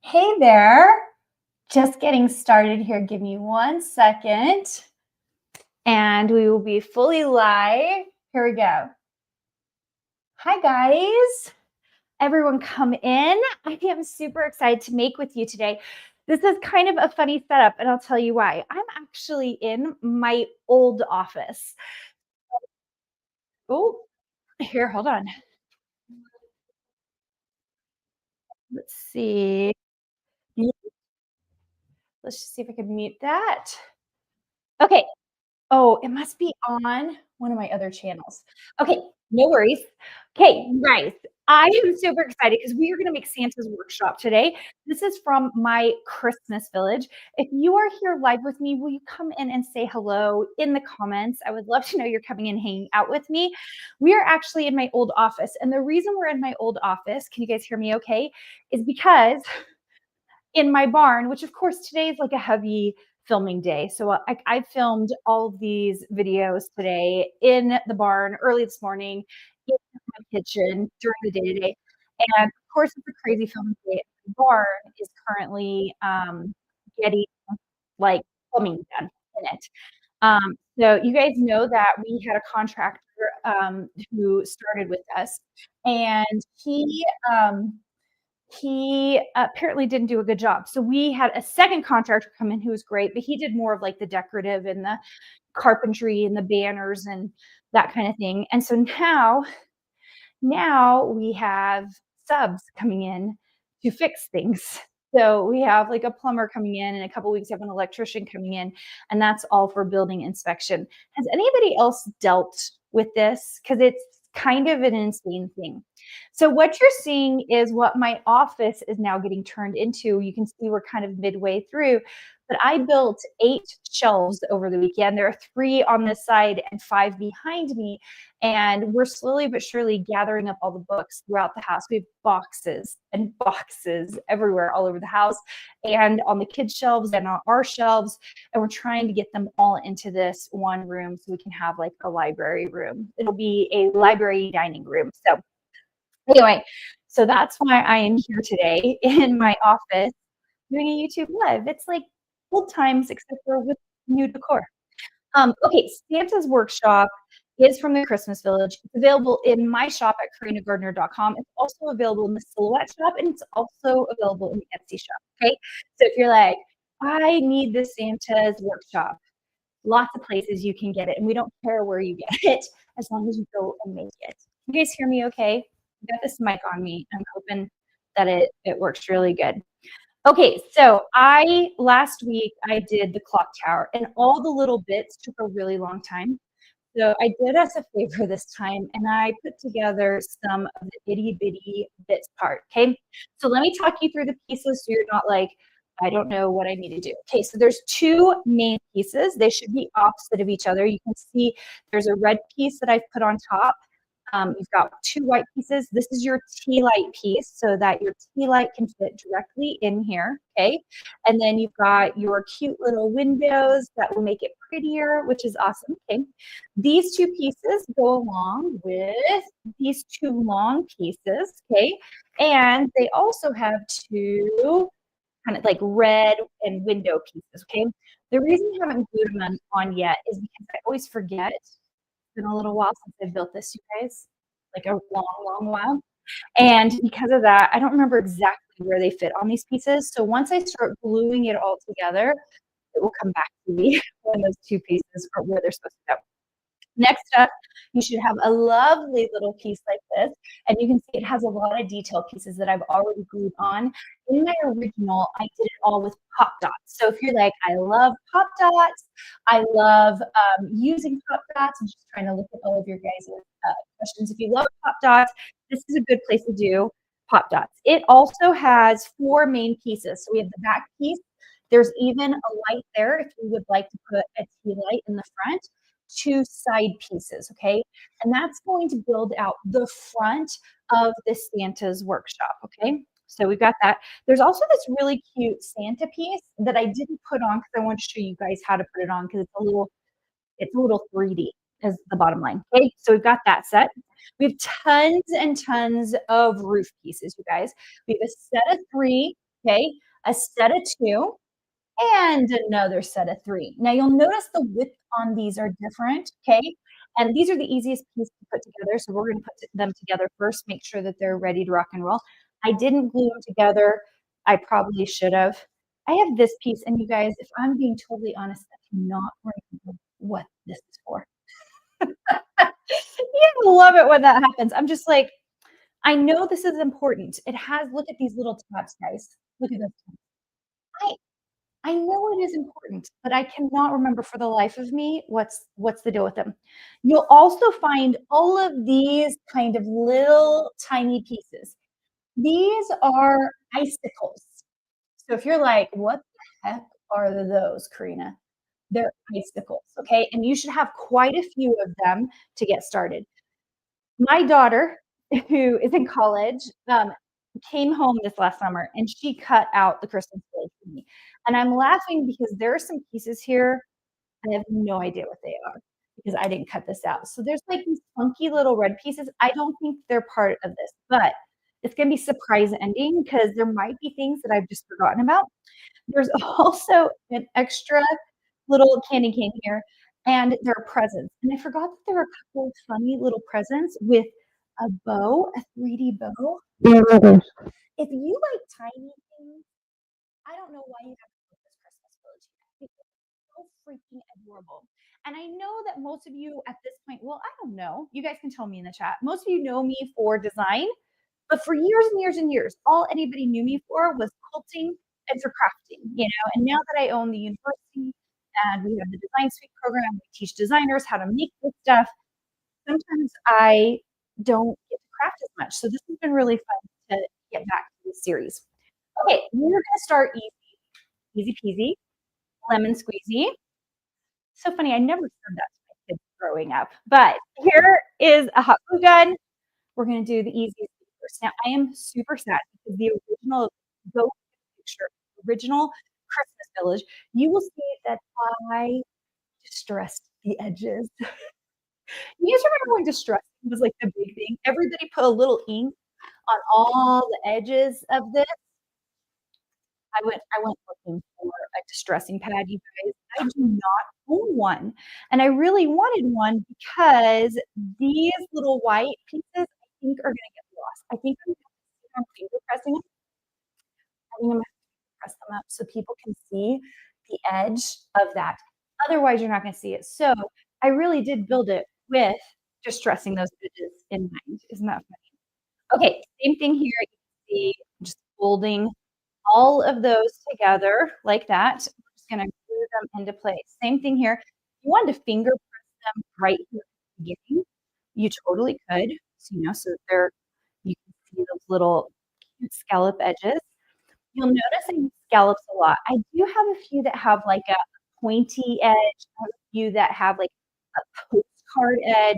Hey there. Just getting started here. Give me 1 second and we will be fully live. Here we go. Hi, guys. Everyone come in. I am super excited to make with you today. This is kind of a funny setup, and I'll tell you why. I'm actually in my old office. Oh, here, hold on. Let's see. Let's just see if I can mute that. Okay, oh, it must be on one of my other channels. Okay, no worries. Okay, guys, I am super excited because we are gonna make Santa's workshop today. This is from my Christmas village. If you are here live with me, will you come in and say hello in the comments? I would love to know you're coming and hanging out with me. We are actually in my old office, and the reason we're in my old office, can you guys hear me okay, is because in my barn, which of course today is like a heavy filming day. So I filmed all of these videos today in the barn early this morning in my kitchen during the day today. And of course, it's a crazy filming day. The barn is currently getting like plumbing done in it. So you guys know that we had a contractor who started with us, and he apparently didn't do a good job. So we had a second contractor come in who was great, but he did more of like the decorative and the carpentry and the banners and that kind of thing. And so now we have subs coming in to fix things. So we have like a plumber coming in, a couple weeks have an electrician coming in, and that's all for building inspection. Has anybody else dealt with this? Because it's kind of an insane thing. So what you're seeing is what my office is now getting turned into. You can see we're kind of midway through, but I built 8 shelves over the weekend. There are 3 on this side and 5 behind me. And we're slowly but surely gathering up all the books throughout the house. We have boxes and boxes everywhere, all over the house, and on the kids' shelves and on our shelves. And we're trying to get them all into this one room so we can have like a library room. It'll be a library dining room. So anyway, so that's why I am here today in my office doing a YouTube live. It's like old times, except for with new decor. Okay, Santa's Workshop is from the Christmas Village. It's available in my shop at carinagardner.com. It's also available in the Silhouette shop, and it's also available in the Etsy shop. Okay, so if you're like, I need the Santa's Workshop, lots of places you can get it, and we don't care where you get it as long as you go and make it. You guys hear me okay? I got this mic on me. I'm hoping that it works really good. Okay, so last week I did the clock tower, and all the little bits took a really long time. So I did us a favor this time, and I put together some of the itty bitty bits part. Okay, so let me talk you through the pieces so you're not like, I don't know what I need to do. Okay, so there's 2 main pieces. They should be opposite of each other. You can see there's a red piece that I've put on top. You've got 2 white pieces. This is your tea light piece so that your tea light can fit directly in here, okay? And then you've got your cute little windows that will make it prettier, which is awesome, okay? These 2 pieces go along with these 2 long pieces, okay? And they also have 2 kind of like red and window pieces, okay? The reason I haven't glued them on yet is because I always forget. Been a little while since I built this, you guys, like a long while. And because of that, I don't remember exactly where they fit on these pieces. So once I start gluing it all together, it will come back to me when those 2 pieces are where they're supposed to go. Next up, you should have a lovely little piece like this, and you can see it has a lot of detail pieces that I've already glued on. In my original, I did it all with pop dots. So if you're like, I love pop dots, I love using pop dots, I'm just trying to look at all of your guys' questions. If you love pop dots, this is a good place to do pop dots. It also has 4 main pieces. So we have the back piece. There's even a light there if you would like to put a tea light in the front. 2 side pieces, okay? And that's going to build out the front of the Santa's workshop, okay? So we've got that. There's also this really cute Santa piece that I didn't put on because I want to show you guys how to put it on because it's a little 3D is the bottom line, okay? So we've got that set. We have tons and tons of roof pieces, you guys. We have a set of 3 okay, a set of 2, and another set of 3. Now you'll notice the width on these are different, okay? And these are the easiest piece to put together, so we're gonna put them together first, make sure that they're ready to rock and roll. I didn't glue them together. I probably should have. I have this piece, and you guys, if I'm being totally honest, I cannot remember what this is for. You love it when that happens. I'm just like, I know this is important. It has look at these little tabs, guys. Look at those tabs. I I know it is important, but I cannot remember for the life of me what's the deal with them. You'll also find all of these kind of little tiny pieces. These are icicles. So if you're like, "What the heck are those, Carina?" They're icicles, okay? And you should have quite a few of them to get started. My daughter, who is in college, came home this last summer and she cut out the Christmas village for me. And I'm laughing because there are some pieces here, I have no idea what they are because I didn't cut this out. So there's like these funky little red pieces. I don't think they're part of this, but it's gonna be surprise ending because there might be things that I've just forgotten about. There's also an extra little candy cane here, and there are presents, and I forgot that there were a couple of funny little presents with a bow, a 3D bow. If you like tiny things, I don't know why you haven't built this Christmas village yet because it's so freaking adorable. And I know that most of you at this point, well, I don't know. You guys can tell me in the chat. Most of you know me for design, but for years and years and years, all anybody knew me for was quilting and for crafting, you know. And now that I own the university and we have the design suite program, we teach designers how to make this stuff. Sometimes I don't get to craft as much. So this has been really fun to get back to this series. Okay, we're gonna start easy, easy peasy, lemon squeezy. So funny, I never said that to my kids growing up. But here is a hot glue gun. We're gonna do the easiest thing first. Now, I am super sad because the original go picture, original Christmas Village, you will see that I distressed the edges. You guys remember when distressing was like the big thing? Everybody put a little ink on all the edges of this. I went looking for a distressing pad, you guys. I do not own one, and I really wanted one because these little white pieces, I think, are gonna get lost. I think I'm gonna sit on finger pressing them. I think I'm gonna press them up so people can see the edge of that. Otherwise, you're not gonna see it. So, I really did build it with distressing those edges in mind. Isn't that funny? Okay, same thing here. You can see I'm just folding all of those together like that. I'm just gonna glue them into place. Same thing here. If you wanted to finger press them right here at the beginning, you totally could. So, so that you can see those little cute scallop edges. You'll notice I use scallops a lot. I do have a few that have like a pointy edge. I have a few that have like a postcard edge.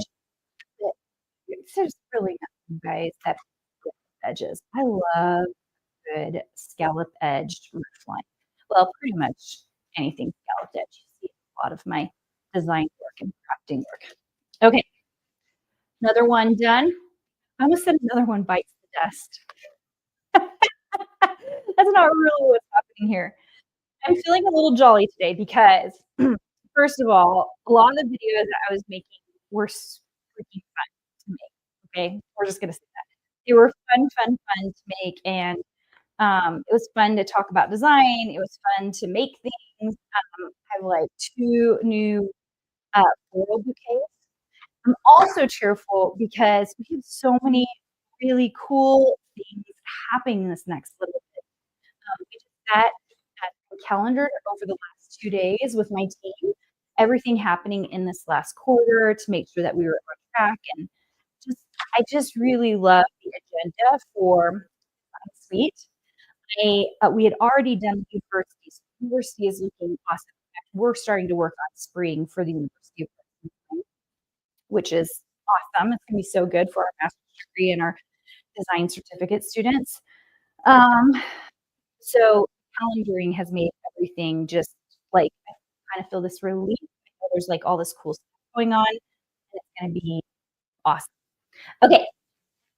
But there's really nothing, guys, that edges. I love good scallop edged roof line. Well, pretty much anything scalloped edge. You see a lot of my design work and crafting work. Okay, another one done. I almost said another one bites the dust. That's not really what's happening here. I'm feeling a little jolly today because, first of all, a lot of the videos that I was making were freaking fun to make. Okay, we're just gonna say that they were fun, fun, fun to make, and it was fun to talk about design. It was fun to make things. I have like 2 new floral bouquets. I'm also cheerful because we have so many really cool things happening this next little bit. We just sat and calendared over the last 2 days with my team, everything happening in this last quarter to make sure that we were on track, and just I just really love the agenda for Suite. We had already done the university. So the university is looking awesome. We're starting to work on spring for the University of Wisconsin, which is awesome. It's gonna be so good for our master's degree and our design certificate students. Um, so calendaring has made everything just like I kind of feel this relief. I know there's like all this cool stuff going on, and it's gonna be awesome. Okay,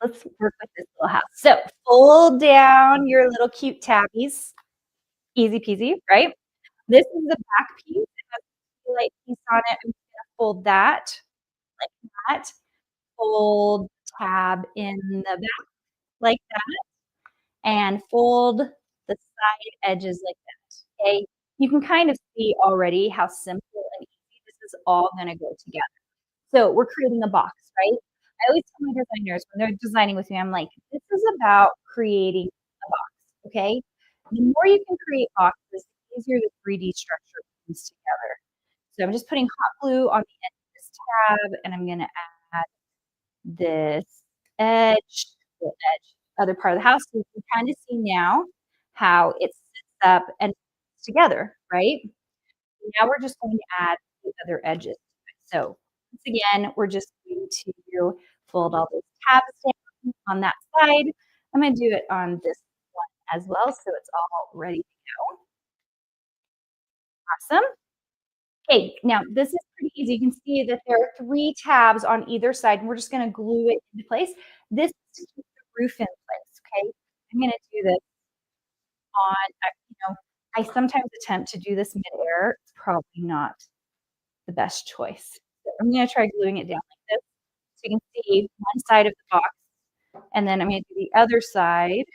let's work with this little house. So fold down your little cute tabbies. Easy peasy, right? This is the back piece. It has a light piece on it. I'm gonna fold that like that. Fold tab in the back like that, and fold the side edges like that, okay? You can kind of see already how simple and easy this is all gonna go together. So we're creating a box, right? I always tell my designers when they're designing with me, I'm like, "This is about creating a box," okay? The more you can create boxes, the easier the 3D structure comes together. So I'm just putting hot glue on the end of this tab, and I'm gonna add this edge, the edge, other part of the house. So you can kind of see now how it sits up and fits together, right? Now we're just going to add the other edges to it. So once again, we're just going to fold all those tabs down on that side. I'm going to do it on this one as well, so it's all ready to go. Awesome. Okay, now this is pretty easy. You can see that there are 3 tabs on either side, and we're just gonna glue it into place. This is to keep the roof in place, okay? I'm gonna do this on, you know, I sometimes attempt to do this midair. It's probably not the best choice. So I'm gonna try gluing it down like this, so you can see one side of the box, and then I'm gonna do the other side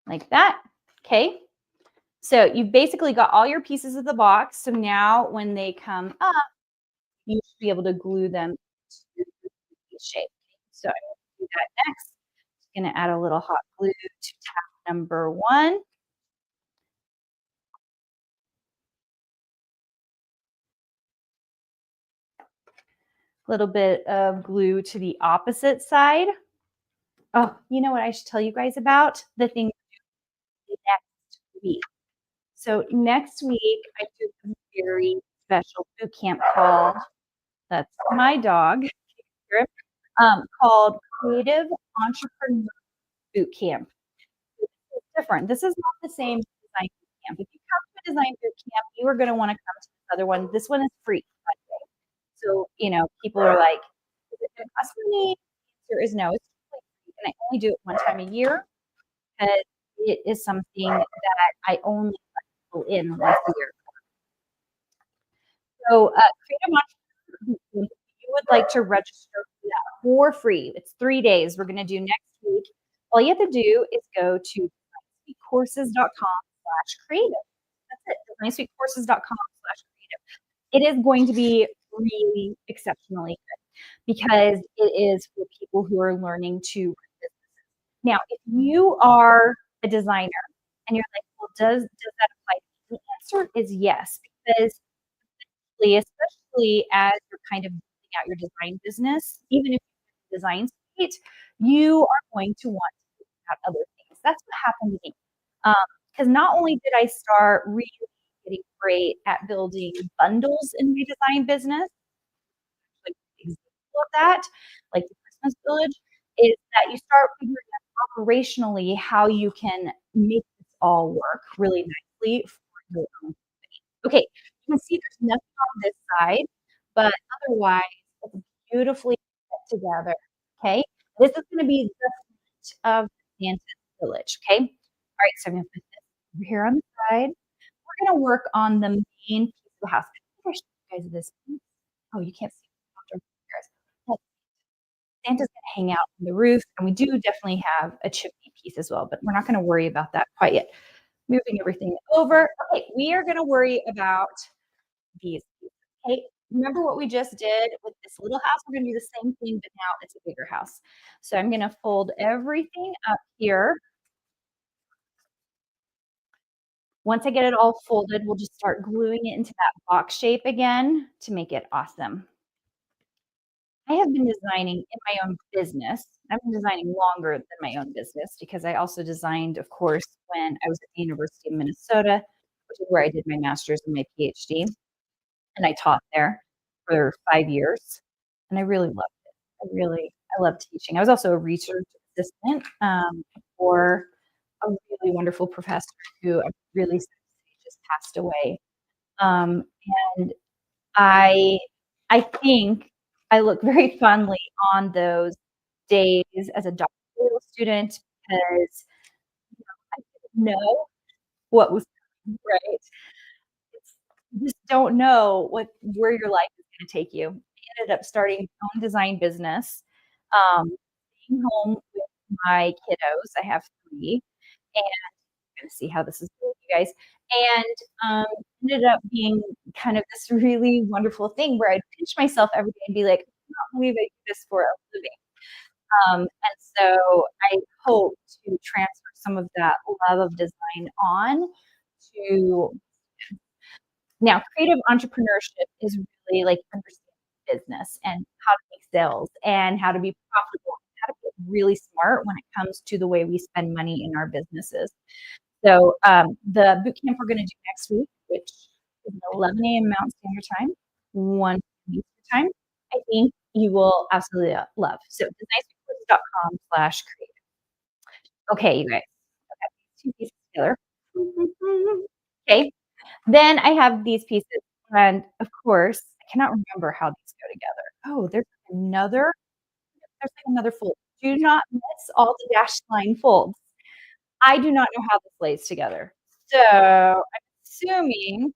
like that, okay? So you've basically got all your pieces of the box, so now when they come up, you should be able to glue them to the shape. So I'm gonna do that next. Just gonna add a little hot glue to tab number 1. Little bit of glue to the opposite side. Oh, you know what I should tell you guys about? The thing next week. So next week, I do a very special boot camp called, that's my dog, called Creative Entrepreneur Boot Camp. It's different. This is not the same design boot camp. If you come to a design boot camp, you are gonna wanna come to this other one. This one is free, by the way. So, people are like, "Is it gonna cost money?" The answer is no, it's totally free, and I only do it one time a year because it is something that I only let people in once a year. So, Creative Entrepreneur, if you would like to register for that for free, it's 3 days. We're gonna do next week. All you have to do is go to designspeakcourses.com/creative. That's it, designspeakcourses.com/creative. It is going to be really exceptionally good because it is for people who are learning to run businesses. Now, if you are a designer and you're like, "Well, does that apply to me?" The answer is yes, because especially as you're kind of building out your design business, even if you're in the design state, you are going to want to think about other things. That's what happened to me. Because not only did I start really getting great at building bundles in my design business, like example of that, like the Christmas Village, is that you start figuring out operationally how you can make this all work really nicely for your own. Okay, you can see there's nothing on this side, but otherwise it's beautifully put together, okay? This is gonna be the front of Santa's village, okay? All right, so I'm gonna put this over here on the side. We're gonna work on the main piece of the house. I think I showed you guys this piece. Oh, you can't see it. But Santa's gonna hang out on the roof, and we do definitely have a chimney piece as well, but we're not gonna worry about that quite yet. Moving everything over. Okay, we are gonna worry about these pieces. Okay, remember what we just did with this little house? We're gonna do the same thing, but now it's a bigger house. So I'm gonna fold everything up here. Once I get it all folded, we'll just start gluing it into that box shape again to make it awesome. I have been designing in my own business. I've been designing longer than my own business because I also designed, of course, when I was at the University of Minnesota, which is where I did my master's and my PhD, and I taught there for 5 years, and I really loved it. I love teaching. I was also a research assistant, for a really wonderful professor who I'm really sad to say just passed away, um, and I I think I look very fondly on those days as a doctoral student because I didn't know what was coming, right? It's you just don't know where your life is gonna take you. I ended up starting my own design business, staying home with my kiddos. I have 3, and gonna see how this is going, you guys. And ended up being kind of this really wonderful thing where I'd pinch myself every day and be like, I can't believe I do this for a living. And so I hope to transfer some of that love of design on to now. Creative entrepreneurship is really like understanding business and how to make sales and how to be profitable, how to get really smart when it comes to the way we spend money in our businesses. So the boot camp we're going to do next week, which is 11 a.m. Mountain Standard Time, 1 p.m. Eastern Time, I think you will absolutely love. So designcourse.com/creative. Okay, you guys. Okay, 2 pieces together. Okay, then I have these pieces, and of course, I cannot remember how these go together. Oh, there's like another fold. Do not miss all the dashed line folds. I do not know how this lays together. So, I'm assuming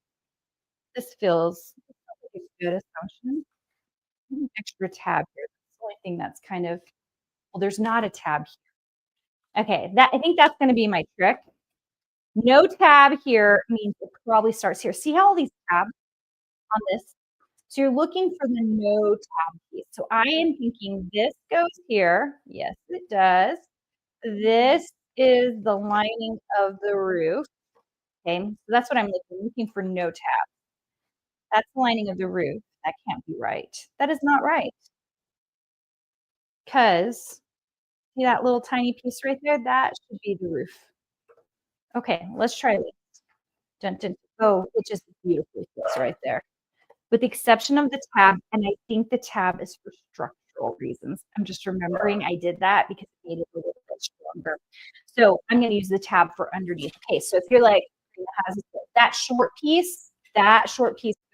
this feels like a good assumption. An extra tab here. That's the only thing that's kind of well, there's not a tab here. Okay, that I think that's gonna be my trick. No tab here means it probably starts here. See how all these tabs on this? So you're looking for the no tab piece. So I am thinking this goes here. Yes, it does. This is the lining of the roof. Okay, so that's what I'm looking for no tab. That's the lining of the roof. That can't be right. That is not right. Because see that little tiny piece right there? That should be the roof. Okay, let's try this. Dun, dun. Oh, it just beautifully fits right there. With the exception of the tab, and I think the tab is for structural reasons. I'm just remembering I did that because it made it a little bit stronger. So I'm gonna use the tab for underneath. Okay, so if you're like, that short piece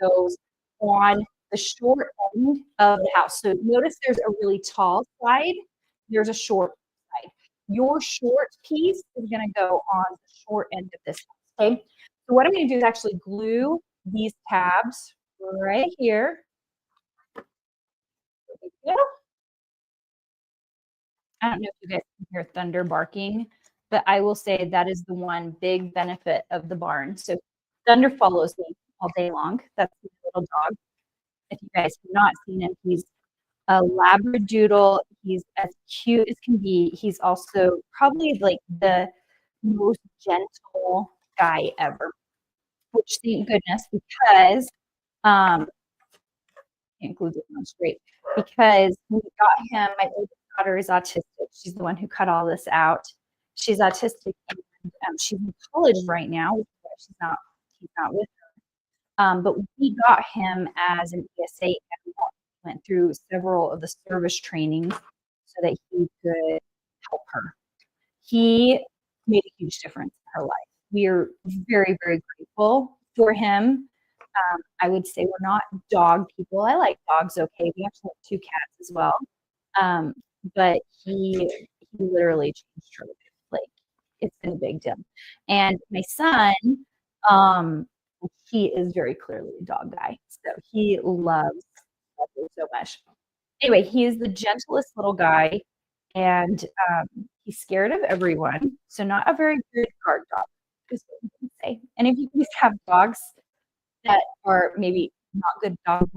goes on the short end of the house. So notice there's a really tall side, there's a short side. Your short piece is gonna go on the short end of this house, okay? So what I'm gonna do is actually glue these tabs right here. Yeah. I don't know if you guys can hear thunder barking, but I will say that is the one big benefit of the barn. So thunder follows me all day long. That's the little dog. If you guys have not seen him, he's a Labradoodle. He's as cute as can be. He's also probably like the most gentle guy ever, which thank goodness because um, can't glue this on straight because we got him. My oldest daughter is autistic. She's the one who cut all this out. She's autistic and she's in college right now. He's not with her. But we got him as an ESA and went through several of the service trainings so that he could help her. He made a huge difference in her life. We are very, very grateful for him. I would say we're not dog people. I like dogs, okay. We actually have 2 cats as well. Um, but he literally changed her life. Like, it's been a big deal. And my son, um, he is very clearly a dog guy. So he loves Pepper so much. Anyway, he is the gentlest little guy, and he's scared of everyone. So not a very good guard dog, is what we can say. And if you guys have dogs that are maybe not good guard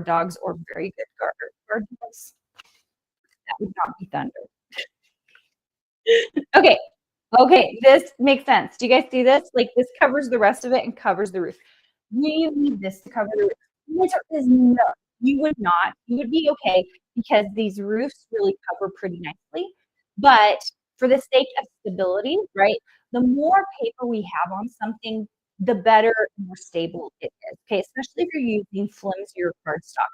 dogs or very good guard dogs, that would not be Thunder. Okay, okay, this makes sense. Do you guys see this? Like, this covers the rest of it and covers the roof. You need this to cover the roof. The answer is no. You would not. You would be okay because these roofs really cover pretty nicely. But for the sake of stability, right? The more paper we have on something, the better and more stable it is. Okay, especially if you're using flimsier cardstock.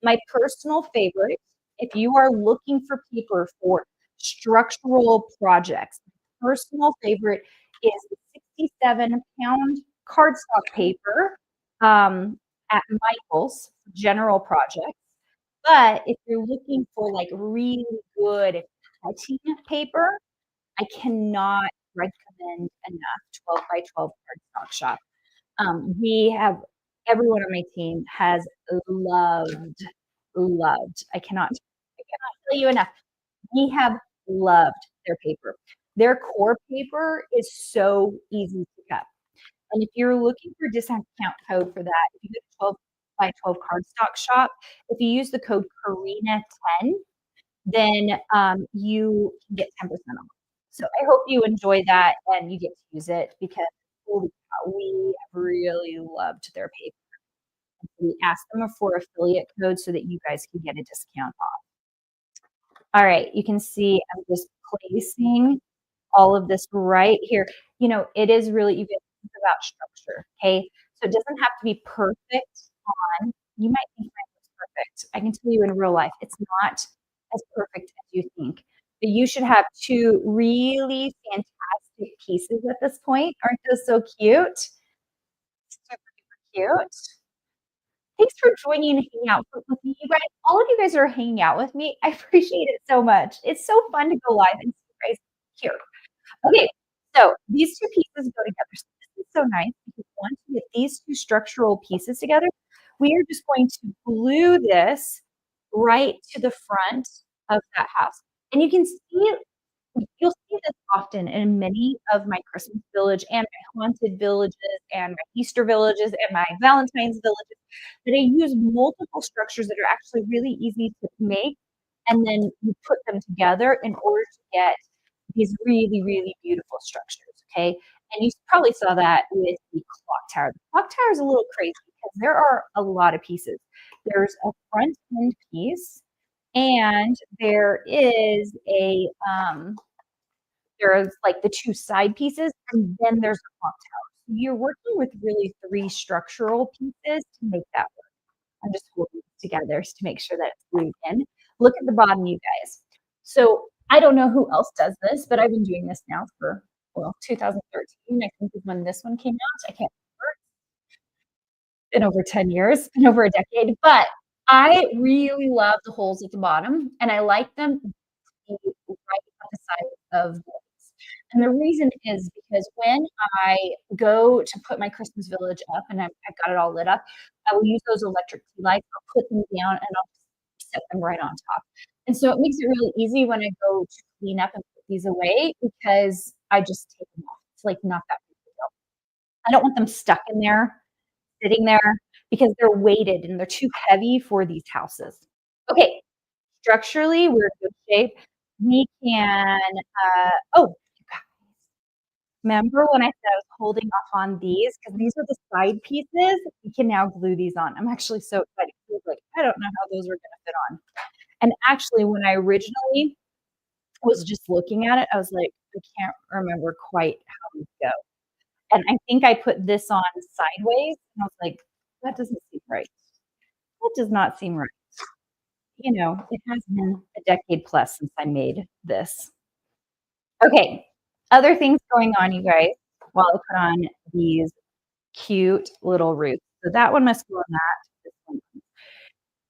My personal favorite, if you are looking for paper for structural projects, my personal favorite is the 67-pound cardstock paper. at Michael's general projects, but if you're looking for, like, really good cutting paper, I cannot recommend enough 12 by 12 cardstock shop. We have everyone on my team has loved, I cannot tell you enough. We have loved their paper. Their core paper is so easy to cut. And if you're looking for discount code for that, if you go to 12 by 12 cardstock shop, if you use the code Carina10, then you can get 10% off. So I hope you enjoy that and you get to use it because holy cow, we have really loved their paper. We asked them for affiliate code so that you guys can get a discount off. All right, you can see I'm just placing all of this right here. You know, it is really you get to think about structure, okay? So it doesn't have to be perfect on you might think mine looks perfect. I can tell you in real life, it's not as perfect as you think. But you should have 2 really fantastic pieces at this point. Aren't those so cute? Super duper cute. Thanks for joining and hanging out with me, you guys. All of you guys are hanging out with me. I appreciate it so much. It's so fun to go live and see you guys here. Okay, so these 2 pieces go together. So this is so nice because once you get these 2 structural pieces together, we are just going to glue this right to the front of that house. And you can see you'll see this often in many of my Christmas village and my haunted villages and my Easter villages and my Valentine's villages that I use multiple structures that are actually really easy to make, and then you put them together in order to get these really, really beautiful structures, okay? And you probably saw that with the clock tower. The clock tower is a little crazy because there are a lot of pieces. There's a front end piece, and there's like the 2 side pieces, and then there's the clock tower. So you're working with really 3 structural pieces to make that work. I'm just holding it together to make sure that it's glued in. Look at the bottom, you guys. So I don't know who else does this, but I've been doing this now for, well, 2013, I think is when this one came out. I can't remember. It's been over 10 years, been over a decade, but I really love the holes at the bottom, and I like them to be right at the side of the lights. And the reason is because when I go to put my Christmas village up and I've got it all lit up, I will use those electric tea lights. I'll put them down and I'll set them right on top. And so it makes it really easy when I go to clean up and put these away because I just take them off. It's like not that big of a deal. I don't want them stuck in there, sitting there, because they're weighted and they're too heavy for these houses. Okay, structurally, we're in good shape. We can, oh, you guys, remember when I said I was holding off on these? Because these are the side pieces. We can now glue these on. I'm actually so excited. I was like, I don't know how those are gonna fit on. And actually, when I originally was just looking at it, I was like, I can't remember quite how these go. And I think I put this on sideways, and I was like, that doesn't seem right. That does not seem right. You know, it has been a decade plus since I made this. Okay, other things going on, you guys, while I put on these cute little roots. So that one must go on that. This one,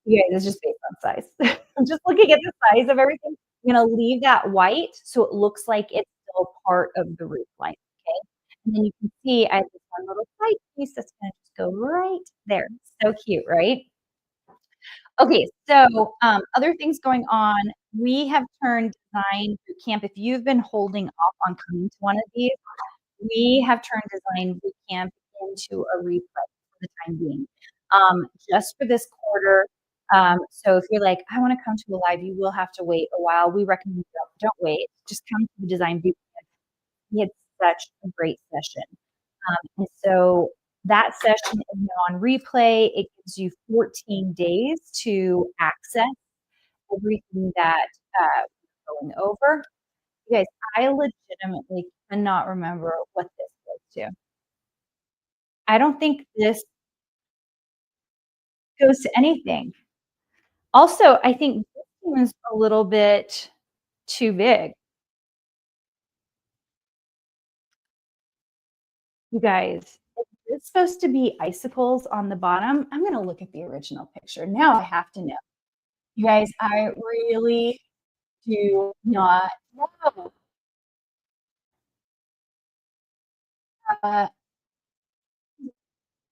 you guys, it's just based on size. I'm just looking at the size of everything. I'm gonna leave that white so it looks like it's still part of the roof line, okay? And then you can see I have this one little side piece that's gonna just go right there. So cute, right? Okay, so, other things going on, we have turned design boot camp if you've been holding off on coming to one of these, we have turned design boot camp into a replay for the time being, just for this quarter. So if you're like, "I wanna come to a live," you will have to wait a while. We recommend don't wait, just come to the design boot camp. We had such a great session. And so that session is now on replay. It gives you 14 days to access everything that we're going over. You guys, I legitimately cannot remember what this goes to. I don't think this goes to anything. Also, I think this one is a little bit too big. You guys, it's supposed to be icicles on the bottom. I'm gonna look at the original picture. Now I have to know. You guys, I really do not know. Uh,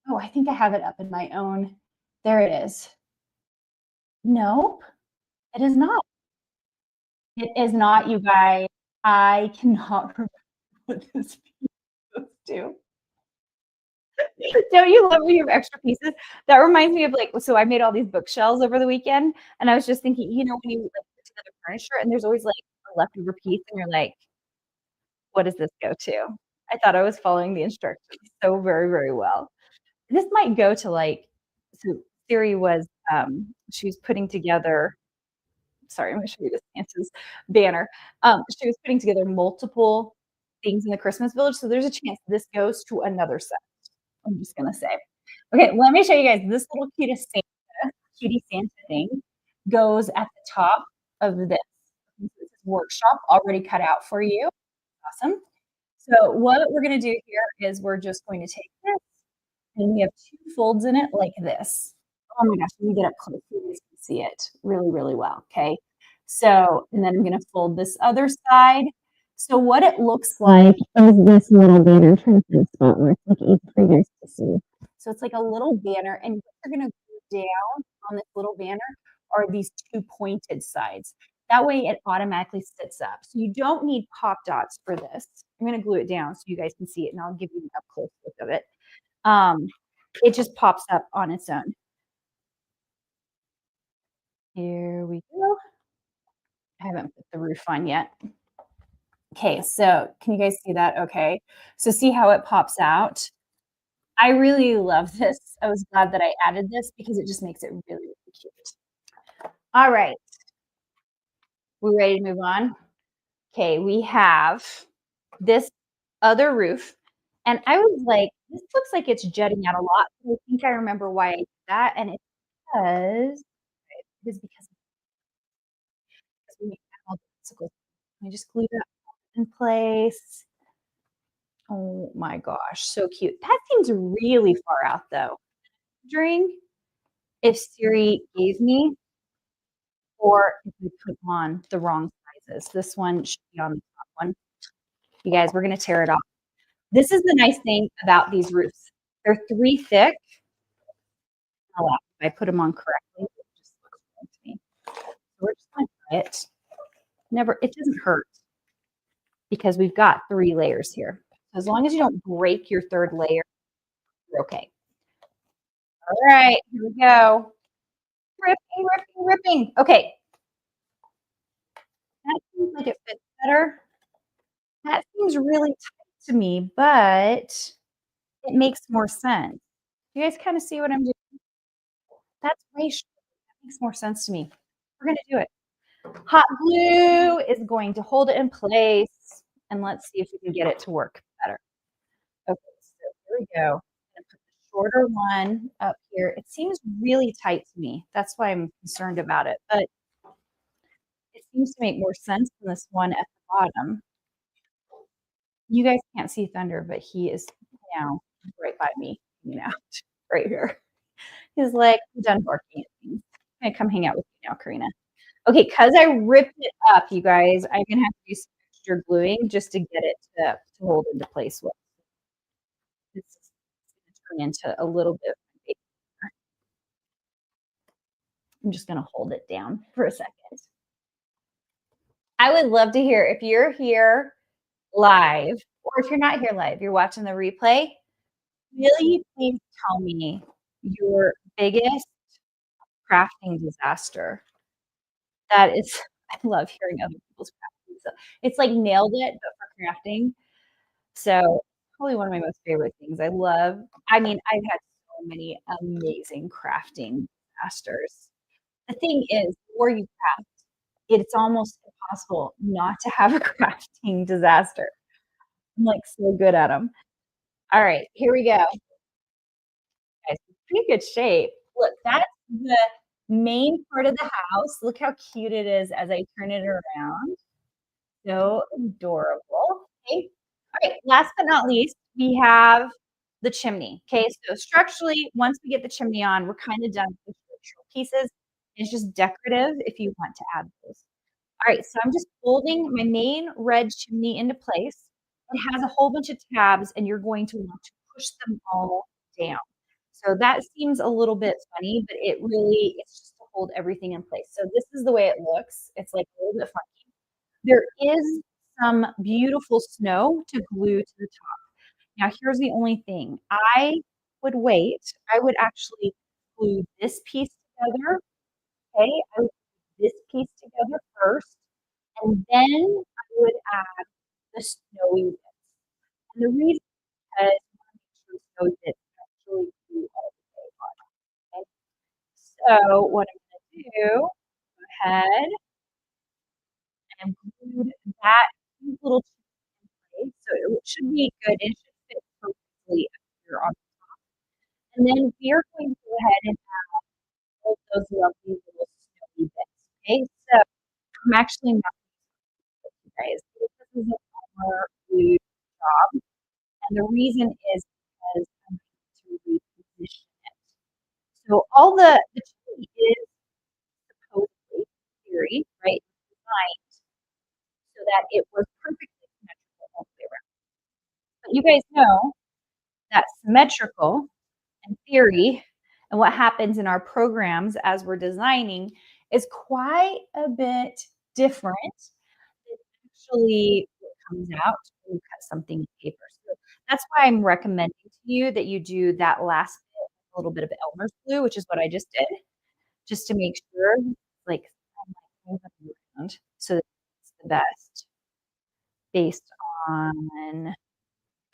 oh, I think I have it up in my own. There it is. Nope, it is not. It is not, you guys. I cannot remember what this piece goes to. Don't you love when you have extra pieces? That reminds me of like, so I made all these bookshelves over the weekend, and I was just thinking, when you like put together furniture, and there's always like a leftover piece, and you're like, what does this go to? I thought I was following the instructions so very, very well. This might go to like, so Siri was, she was putting together. Sorry, I'm gonna show you this Santa's banner. She was putting together multiple things in the Christmas Village, so there's a chance this goes to another set. I'm just gonna say. Okay, let me show you guys this little cutie Santa thing goes at the top of this. This is workshop already cut out for you. Awesome. So what we're gonna do here is we're just going to take this and we have two folds in it like this. Oh my gosh, let me get up close so you guys can see it really, really well. Okay. So, and then I'm gonna fold this other side. So what it looks like is this little banner. I'm trying to find a spot where it's like easy for you guys to see. So it's like a little banner, and what you're gonna glue down on this little banner are these two pointed sides. That way it automatically sits up. So you don't need pop dots for this. I'm gonna glue it down so you guys can see it, and I'll give you an up close look of it. Um, it just pops up on its own. Here we go. I haven't put the roof on yet. Okay, so can you guys see that? Okay. So see how it pops out? I really love this. I was glad that I added this because it just makes it really, really cute. All right. We ready to move on? Okay, we have this other roof. And I was like, this looks like it's jutting out a lot. I think I remember why I did that. And it's because we have all the obstacles. Let me just glue that in place. Oh my gosh, so cute. That seems really far out though. Wondering if Siri gave me or if we put on the wrong sizes. This one should be on the top one. You guys, we're gonna tear it off. This is the nice thing about these roofs. They're 3 thick. Oh, wow. If I put them on correctly, it just looks good to me. So we're just gonna try it. It doesn't hurt because we've got 3 layers here. So as long as you don't break your 3rd layer, you're okay. All right, here we go. Ripping, ripping, ripping. Okay, that seems like it fits better. That seems really tight to me, but it makes more sense. You guys kinda see what I'm doing? That's way shorter. That makes more sense to me. We're gonna do it. Hot glue is going to hold it in place, and let's see if we can get it to work better. Okay, so here we go. I'm gonna put the shorter one up here. It seems really tight to me. That's why I'm concerned about it, but it seems to make more sense than this one at the bottom. You guys can't see Thunder, but he is now right by me, right here. He's like, "I'm done barking at me. I'm gonna come hang out with you now, Karina." Okay, because I ripped it up, you guys, I'm gonna have to do some extra gluing just to get it to hold into place well. This is gonna turn into a little bit of a paper. I'm just gonna hold it down for a second. I would love to hear if you're here live, or if you're not here live, you're watching the replay, will you please tell me your biggest crafting disaster? That is I love hearing other people's crafting, so it's like nailed it, but for crafting. So, probably one of my most favorite things. I mean, I've had so many amazing crafting masters. The thing is, the more you craft, it's almost impossible not to have a crafting disaster. I'm, like, so good at them. Alright, here we go. Guys, pretty good shape. Look, that's the main part of the house. Look how cute it is as I turn it around. So adorable. Okay. Alright, last but not least, we have the chimney. Okay, so structurally, once we get the chimney on, we're kind of done with the structural pieces. It's just decorative if you want to add those. All right, so I'm just folding my main red chimney into place. It has a whole bunch of tabs, and you're going to want to push them all down. So that seems a little bit funny, but it really it's just to hold everything in place. So this is the way it looks. It's like a little bit funky. There is some beautiful snow to glue to the top. Now, here's the only thing. I would wait. I would actually glue this piece together, okay? I would glue this piece together first, and then I would add the snowy bits. And the reason is because you wanna make sure the snowy bits actually glue all the way on, okay? So what I'm gonna do, go ahead and glue that cute little piece, so it should be good. It should fit perfectly up here on, and then we are going to go ahead and all those lovely little snowy bits. Okay, so I'm actually not with you guys. This is a Palmer glue job, and the reason is because I'm going to reposition it. So all the chimney is supposedly theory, right? Designed so that it was perfectly symmetrical all the way around. But you guys know that symmetrical and theory and what happens in our programs as we're designing is quite a bit different than actually what comes out when you cut something in paper. So that's why I'm recommending to you that you do that last bit, a little bit of Elmer's glue, which is what I just did, just to make sure, like, I'm like moving around so that it's the best based on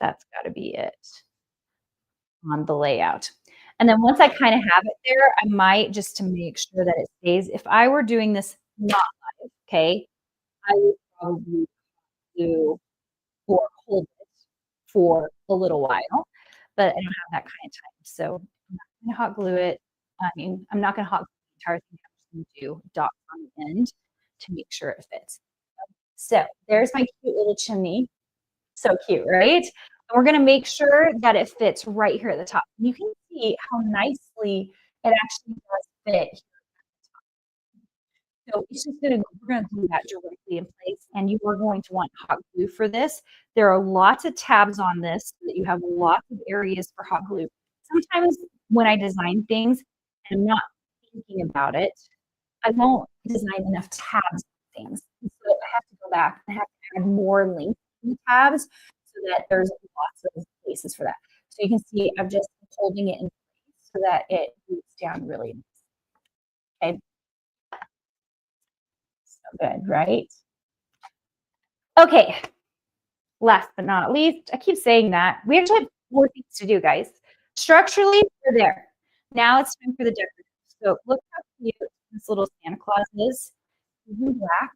that's got to be it on the layout. And then once I kind of have it there, I might just to make sure that it stays. If I were doing this not live, okay, I would probably do or hold it for a little while, but I don't have that kind of time. So I'm not gonna hot glue it. I mean, I'm not gonna hot glue the entire thing. I'm just gonna do dots on the end to make sure it fits. So there's my cute little chimney. So cute, right? And we're gonna make sure that it fits right here at the top. You can see how nicely it actually does fit. So it's just gonna we're gonna glue that directly in place, and you are going to want hot glue for this. There are lots of tabs on this so that you have lots of areas for hot glue. Sometimes when I design things and I'm not thinking about it, I won't design enough tabs on things. And so I have to go back. I have to add more links in the tabs so that there's lots of places for that. So you can see I'm just holding it in place so that it glues down really nice. Okay, so good, right? Okay, last but not least, I keep saying that. We actually have more things to do, guys. Structurally, we're there. Now it's time for the decorative. So look how cute this little Santa Claus is. He's in black,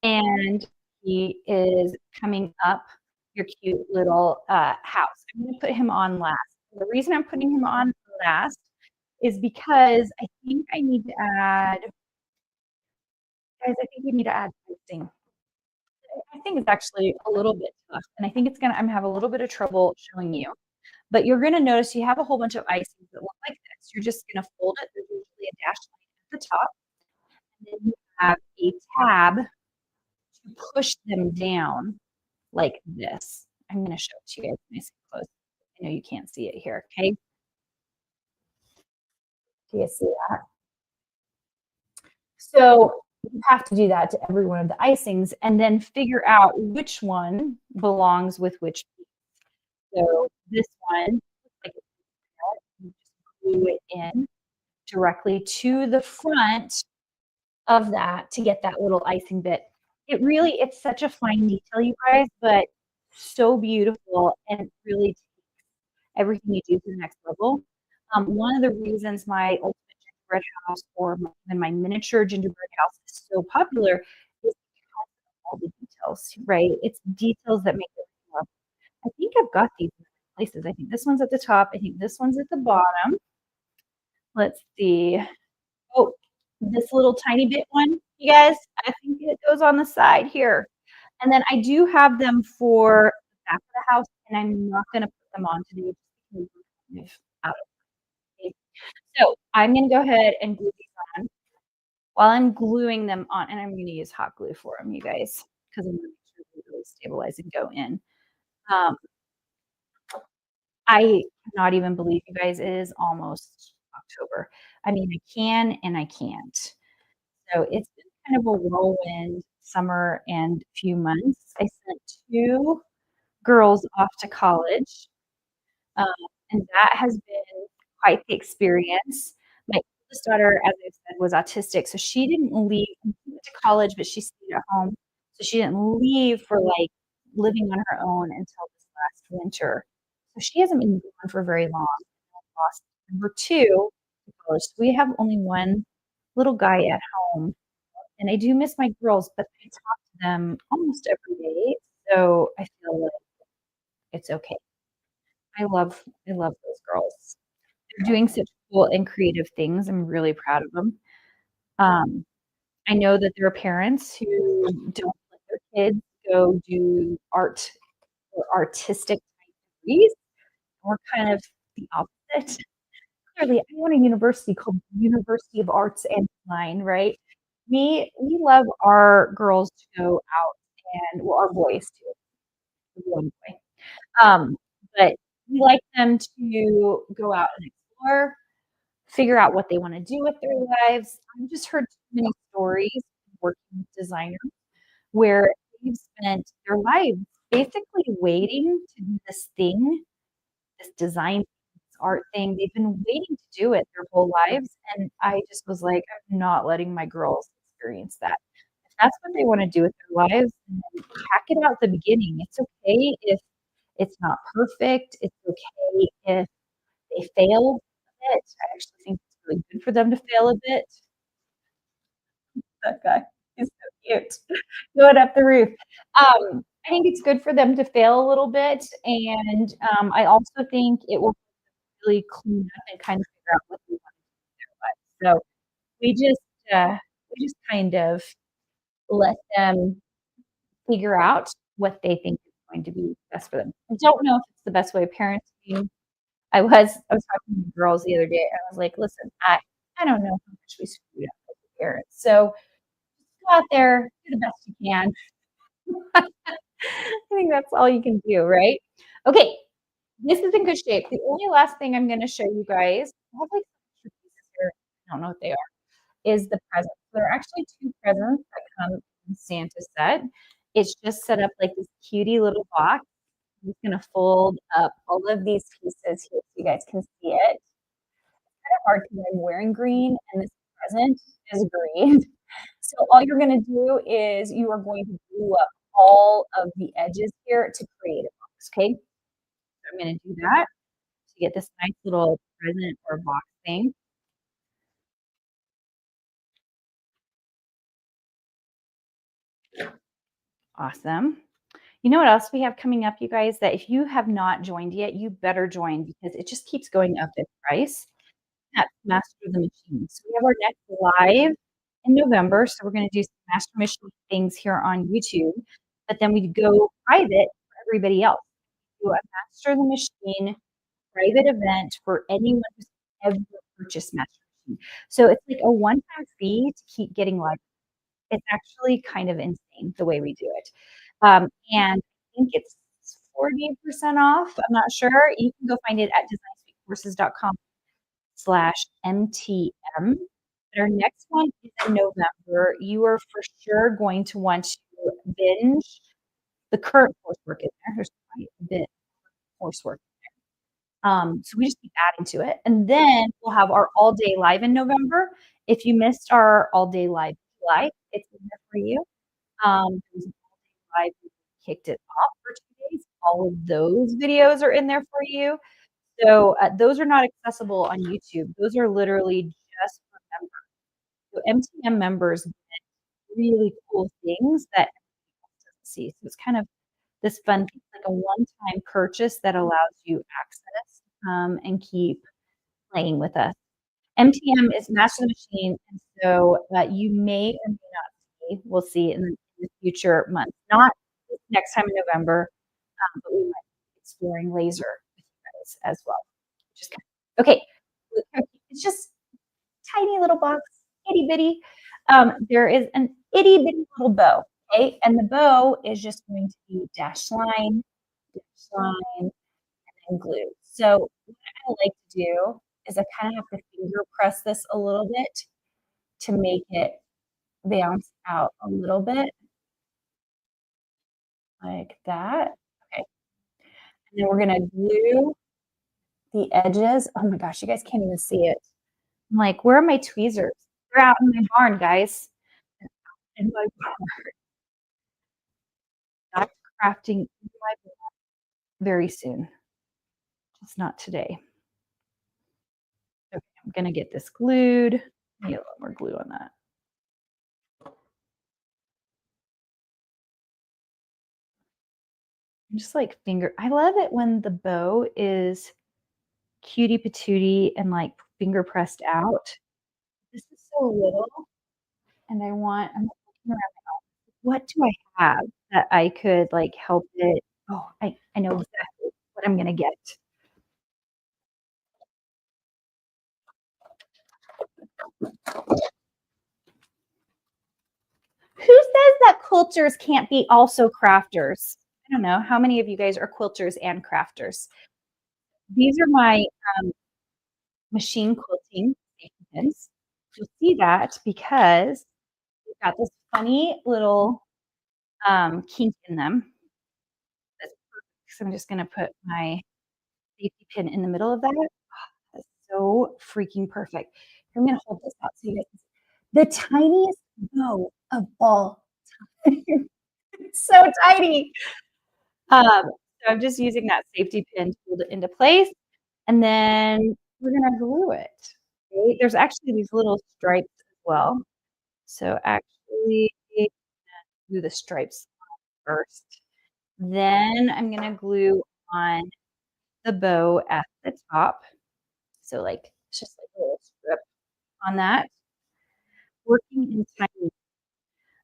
and he is coming up your cute little house. I'm going to put him on last. The reason I'm putting him on last is because I think I need to add, guys, I think we need to add something. I think it's actually a little bit tough, and I think it's gonna I'm gonna have a little bit of trouble showing you. But you're gonna notice you have a whole bunch of icings that look like this. You're just gonna fold it. There's usually a dashed line at the top, and then you have a tab to push them down like this. I'm gonna show it to you guys nice and close. I know you can't see it here, okay? Do you see that? So you have to do that to every one of the icings and then figure out which one belongs with which piece. So this one looks like it's you just glue it in directly to the front of that to get that little icing bit. It's such a fine detail, you guys, but so beautiful and really everything you do to the next level. One of the reasons my ultimate gingerbread house or even my miniature gingerbread house is so popular is because of all the details, right? It's details that make it love. I think I've got these in places. I think this one's at the top. I think this one's at the bottom. Let's see. Oh, this little tiny bit one, you guys, I think it goes on the side here. And then I do have them for the back of the house, and I'm not gonna put them on today out of it. So, I'm gonna go ahead and glue these on. While I'm gluing them on and I'm gonna use hot glue for them, you guys, 'cause I wanna make sure they really stabilize and go in. Um, I cannot even believe, you guys, it is almost October. I mean, I can and I can't. So it's been kind of a whirlwind summer and few months. I sent 2 girls off to college, um, and that has been quite the experience. My oldest daughter, as I said, was autistic, so she didn't leave. She went to college, but she stayed at home, so she didn't leave for, like, living on her own until this last winter. So she hasn't been gone for very long. I lost number 2 to college. So we have only 1 little guy at home, and I do miss my girls, but I talk to them almost every day, so I feel like it's okay. I love those girls. They're doing such cool and creative things. I'm really proud of them. Um, I know that there are parents who don't let their kids go do art or artistic type degrees. We're kind of the opposite. Clearly, I went to a university called University of Arts and Design, right? We love our girls to go out and well, our boys too, one boy. Um, but we like them to go out and explore, figure out what they wanna do with their lives. I've just heard too many stories working with designers where they've spent their lives basically waiting to do this thing, this design, this art thing. They've been waiting to do it their whole lives, and I just was like, "I'm not letting my girls experience that." If that's what they wanna do with their lives, then hack it out at the beginning. It's okay if it's not perfect. It's okay if they fail a bit. I actually think it's really good for them to fail a bit. That guy is so cute. Going up the roof. I think it's good for them to fail a little bit, and, I also think it will really clean up and kind of figure out what they want to do with their life. So we just, we just kind of let them figure out what they think is going to be best for them. I don't know if it's the best way of parenting. I was talking to the girls the other day, and I was like, "Listen, I don't know how much we screwed up as parents, so go out there, do the best you can." I think that's all you can do, right? Okay, this is in good shape. The only last thing I'm gonna show you guys, I have, like, some extra pieces here, I don't know what they are, is the presents. There are actually 2 presents that come in Santa's set. It's just set up like this cutie little box. I'm just gonna fold up all of these pieces here so you guys can see it. Kind of hard because I'm wearing green and this present is green. So all you're gonna do is you are going to glue up all of the edges here to create a box, okay? So I'm gonna do that to get this nice little present or box thing. Awesome. You know what else we have coming up, you guys, that if you have not joined yet, you better join because it just keeps going up in price. That's Master the Machine. So we have our next live in November, so we're gonna do some Master Machine things here on YouTube, but then we go private for everybody else. Do a Master the Machine private event for anyone who's ever purchased Master Machine. So it's like a one-time fee to keep getting live. It's actually kind of insane the way we do it. And I think it's 40% off, I'm not sure. You can go find it at designspeakcourses.com/MTM. But our next one is in November. You are for sure going to want to binge the current coursework in there. There's quite a bit of coursework. So we just keep adding to it. And then we'll have our all day live in November. If you missed our all day live July, it's in there for you. There was an all day live, we kicked it off for 2 days. All of those videos are in there for you. So those are not accessible on YouTube. Those are literally just for members. So MTM members get really cool things that everybody else doesn't see. So it's kind of this fun, like a one-time purchase that allows you access, and keep playing with us. MTM is Master the Machine, and so, you may or may not see we'll see in the future months, not this next time in November, but we might be exploring laser with you edges as well. Just okay. Look how cute. It's just tiny little box, itty bitty. There is an itty bitty little bow, okay? And the bow is just going to be dash line, and glue. So what I like to do is I kind of have to finger press this a little bit to make it bounce out a little bit like that. Okay, and then we're gonna glue the edges. Oh my gosh, you guys can't even see it. I'm like, where are my tweezers? They're out in my barn, guys. In my barn. Not crafting in my barn very soon, just not today. Okay, I'm gonna get this glued. Need a little more glue on that. I'm just like I love it when the bow is cutie patootie and like finger pressed out. This is so little, and I'm looking around. What do I have that I could like help it? Oh, I know exactly what I'm gonna get. Who says that quilters can't be also crafters? I don't know. How many of you guys are quilters and crafters? These are my machine quilting safety pins. You'll see that because we've got this funny little kink in them. That's perfect. So I'm just gonna put my safety pin in the middle of that. That's so freaking perfect. I'm gonna hold this out so you guys can see. The tiniest bow of all time. It's so tiny. So I'm just using that safety pin to hold it into place, and then we're gonna glue it. Okay? There's actually these little stripes as well. So actually glue the stripes first. Then I'm gonna glue on the bow at the top. So like it's just like a little strip on that. Working in tiny.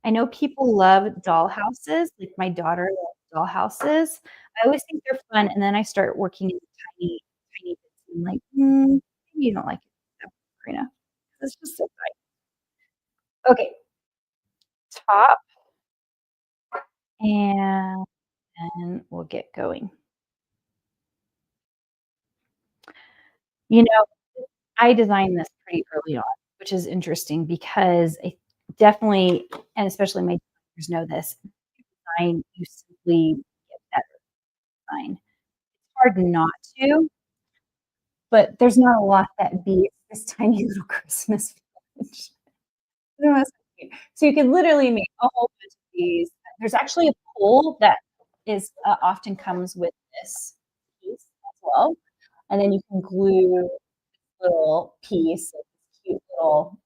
I know people love doll houses, like my daughter loves doll houses. I always think they're fun, and then I start working in tiny bits, and I'm like, maybe you don't like it, so, Karina. It's just so tight. Okay, top, and then we'll get going. You know, I designed this pretty early on, which is interesting because I definitely, and especially my designers know this, design, you simply get better design. It's hard not to, but there's not a lot that beats this tiny little Christmas village. It was so cute. So you can literally make a whole bunch of these. There's actually a pole that is often comes with this piece as well, and then you can glue little piece, like this cute little.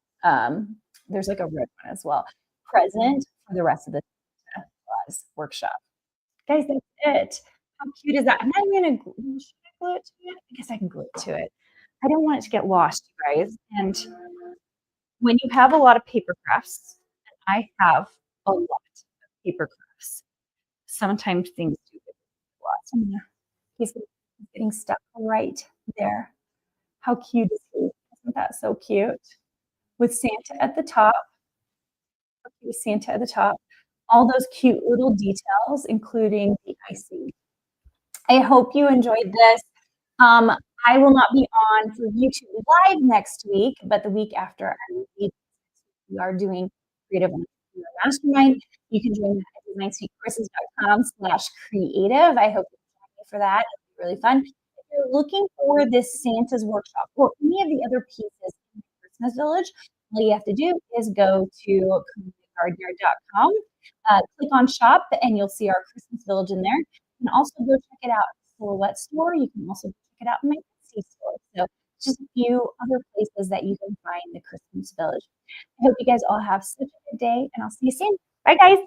There's like a red one as well. Present for the rest of the workshop. Guys, that's it. How cute is that? I'm not even gonna should I glue it to it? I guess I can glue it to it. I don't want it to get lost, you guys. And when you have a lot of paper crafts, and I have a lot of paper crafts, sometimes things do get lost. He's getting stuck right there. How cute is he? Isn't that so cute? With Santa at the top. Okay, with Santa at the top. All those cute little details, including the icing. I hope you enjoyed this. Um, I will not be on for YouTube Live next week, but the week after we are doing Creative Entrepreneur Mastermind. You can join that at designsweetcrisses.com/creative. I hope you join me for that. It'll be really fun. If you're looking for this Santa's workshop or any of the other pieces in the Christmas Village, all you have to do is go to CarinaGardyard.com, click on shop, and you'll see our Christmas Village in there. You can also go check it out at the Silhouette store. You can also check it out in my Etsy store. So just a few other places that you can find the Christmas Village. I hope you guys all have such a good day, and I'll see you soon. Bye, guys.